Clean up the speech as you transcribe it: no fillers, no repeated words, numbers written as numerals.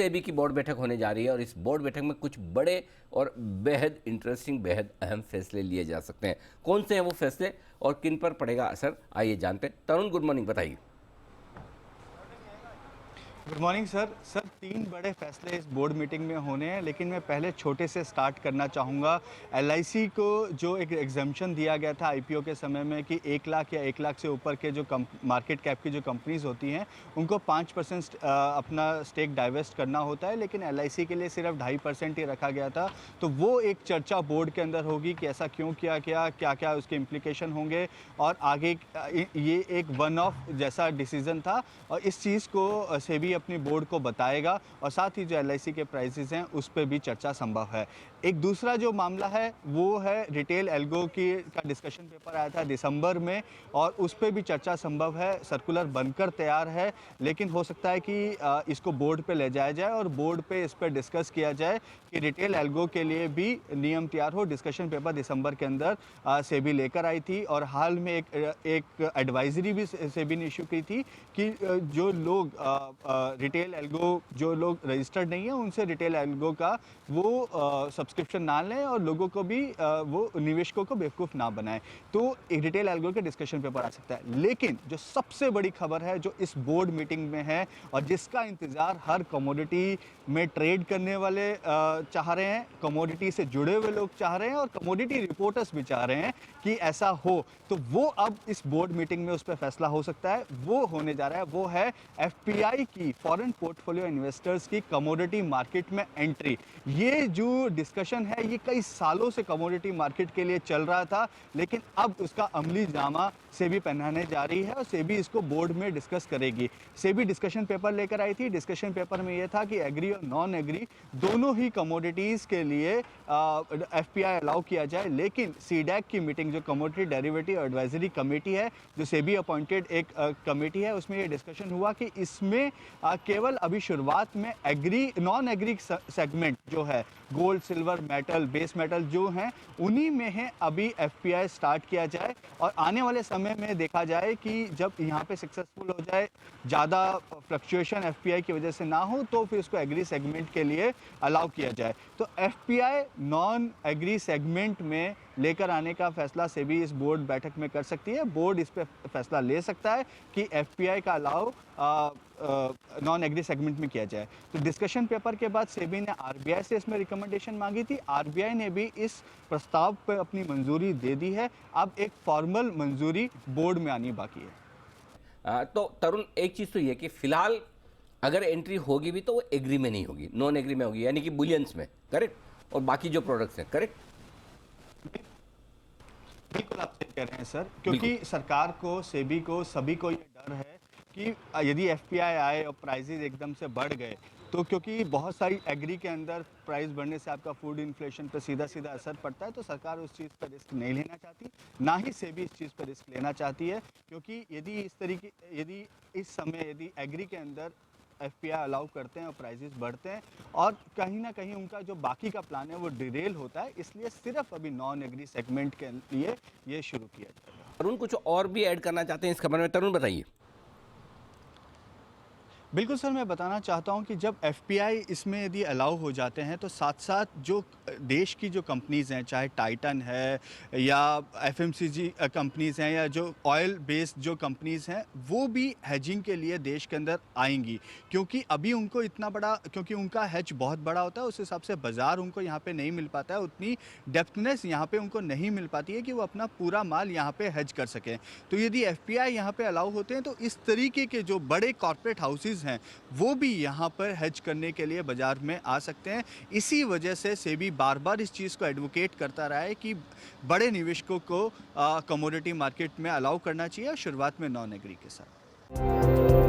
सेबी की बोर्ड बैठक होने जा रही है और इस बोर्ड बैठक में कुछ बड़े और बेहद इंटरेस्टिंग, बेहद अहम फैसले लिए जा सकते हैं। कौन से हैं वो फैसले और किन पर पड़ेगा असर, आइए जानते हैं। तरुण, गुड मॉर्निंग, बताइए। Good morning sir. सर, 3 बड़े फैसले इस बोर्ड मीटिंग में होने हैं, लेकिन मैं पहले छोटे से स्टार्ट करना चाहूँगा। एलआईसी को जो एक एग्जम्पशन दिया गया था आईपीओ के समय में कि 1 लाख या 1 लाख से ऊपर के जो मार्केट कैप की जो कंपनीज होती हैं उनको 5% अपना स्टेक डाइवेस्ट करना होता है, लेकिन एलआईसी के लिए सिर्फ 2.5% ही रखा गया था। तो वो एक चर्चा बोर्ड के अंदर होगी कि ऐसा क्यों किया गया, क्या क्या उसके इम्प्लीकेशन होंगे, और आगे ये एक वन ऑफ जैसा डिसीजन था और इस चीज़ को सेबी अपनी बोर्ड को बताएगा, और साथ ही जो एलआईसी के प्राइसेस हैं उस पर भी चर्चा संभव है। एक दूसरा जो मामला है वो है रिटेल एल्गो की का डिस्कशन पेपर आया था दिसंबर में, और उस पर भी चर्चा संभव है। सर्कुलर बनकर तैयार है, लेकिन हो सकता है कि इसको बोर्ड पे ले जाया जाए और बोर्ड पे इस पर डिस्कस किया जाए कि रिटेल एल्गो के लिए भी नियम तैयार हो। डिस्कशन पेपर दिसंबर के अंदर सेबी लेकर आई थी, और हाल में एक एडवाइजरी भी सेबी ने इशू की थी कि जो लोग रिटेल एल्गो, जो लोग रजिस्टर्ड नहीं है उनसे रिटेल एल्गो का वो सब्सक्रिप्शन ना लें और लोगों को भी वो निवेशकों को बेवकूफ़ ना बनाएं। तो एक रिटेल एल्गो के डिस्कशन पेपर आ सकता है। लेकिन जो सबसे बड़ी खबर है जो इस बोर्ड मीटिंग में है और जिसका इंतज़ार हर कमोडिटी में ट्रेड करने वाले चाह रहे हैं, कमोडिटी से जुड़े हुए लोग चाह रहे हैं और कमोडिटी रिपोर्टर्स भी चाह रहे हैं कि ऐसा हो, तो वो अब इस बोर्ड मीटिंग में उस पर फैसला हो सकता है। वो होने जा रहा है, वो है एफपीआई की, फॉरेन पोर्टफोलियो इन्वेस्टर्स की कमोडिटी मार्केट में एंट्री। ये जो डिस्कशन है ये कई सालों से कमोडिटी मार्केट के लिए चल रहा था, लेकिन अब उसका अमली जामा सेबी पहनाने जा रही है और सेबी इसको बोर्ड में डिस्कस करेगी। सेबी डिस्कशन पेपर लेकर आई थी। डिस्कशन पेपर में यह था कि एग्री और नॉन एग्री दोनों ही कमोडिटीज़ के लिए एफपीआई अलाउ किया जाए, लेकिन सीडैक की मीटिंग, जो कमोडिटी डेरिवेटिव एडवाइजरी कमेटी है, जो सेबी अपॉइंटेड एक कमेटी है, उसमें ये डिस्कशन हुआ कि इसमें केवल अभी शुरुआत में एग्री, नॉन एग्री सेगमेंट जो है, gold, silver, metal, base metal जो हैं, उन्हीं में है अभी एफपीआई स्टार्ट किया जाए, और आने वाले समय में देखा जाए कि जब यहाँ पे सक्सेसफुल हो जाए, ज़्यादा फ्लक्चुएशन एफपीआई की वजह से ना हो, तो फिर उसको एग्री सेगमेंट के लिए अलाउ किया जाए। तो एफपीआई नॉन एग्री सेगमेंट में लेकर आने का फैसला सेबी इस बोर्ड बैठक में कर सकती है। बोर्ड इस पर फैसला ले सकता है कि एफपीआई का अलाउ नॉन एग्री सेगमेंट में किया जाए। तो डिस्कशन पेपर के बाद सेबी ने आरबीआई से इसमें रिकमेंडेशन मांगी थी। आरबीआई ने भी इस प्रस्ताव पर अपनी मंजूरी दे दी है। अब एक फॉर्मल मंजूरी बोर्ड में आनी बाकी है। तो तरुण, एक चीज़ तो ये कि फिलहाल अगर एंट्री होगी भी तो वो एग्री में नहीं होगी, नॉन एग्री में होगी, यानी कि बुलियंस में, करेक्ट, और बाकी जो प्रोडक्ट्स हैं, करेक्ट। बिल्कुल आप सही कह रहे हैं सर, क्योंकि सरकार को, सेबी को, सभी को ये डर है कि यदि एफपीआई आए और प्राइसेस एकदम से बढ़ गए, तो क्योंकि बहुत सारी एग्री के अंदर प्राइस बढ़ने से आपका फूड इन्फ्लेशन पर सीधा सीधा असर पड़ता है, तो सरकार उस चीज़ पर रिस्क नहीं लेना चाहती, ना ही सेबी इस चीज़ पर रिस्क लेना चाहती है। क्योंकि यदि इस समय यदि एग्री के अंदर एफपीआई अलाउ करते हैं और प्राइसेस बढ़ते हैं, और कहीं ना कहीं उनका जो बाकी का प्लान है वो डिरेल होता है, इसलिए सिर्फ अभी नॉन एग्री सेगमेंट के लिए ये शुरू किया जाएगा। तरुण, कुछ और भी ऐड करना चाहते हैं इस खबर में? तरुण, बताइए। बिल्कुल सर, मैं बताना चाहता हूं कि जब एफपीआई इसमें यदि अलाउ हो जाते हैं, तो साथ साथ जो देश की जो कंपनीज़ हैं, चाहे टाइटन है या एफएमसीजी कंपनीज़ हैं या जो ऑयल बेस्ड जो कंपनीज़ हैं, वो भी हेजिंग के लिए देश के अंदर आएंगी। क्योंकि अभी उनको इतना बड़ा, क्योंकि उनका हेज बहुत बड़ा होता है, उस हिसाब से बाज़ार उनको यहाँ पे नहीं मिल पाता है, उतनी डेप्थनेस यहाँ पे उनको नहीं मिल पाती है कि वो अपना पूरा माल यहाँ पे हेज कर सकें। तो यदि एफपीआई यहाँ पे अलाउ होते हैं, तो इस तरीके के जो बड़े कॉर्पोरेट हाउसेज हैं वो भी यहाँ पर हेज करने के लिए बाजार में आ सकते हैं। इसी वजह से सेबी बार बार इस चीज़ को एडवोकेट करता रहा है कि बड़े निवेशकों को कमोडिटी मार्केट में अलाउ करना चाहिए, शुरुआत में नॉन एग्री के साथ।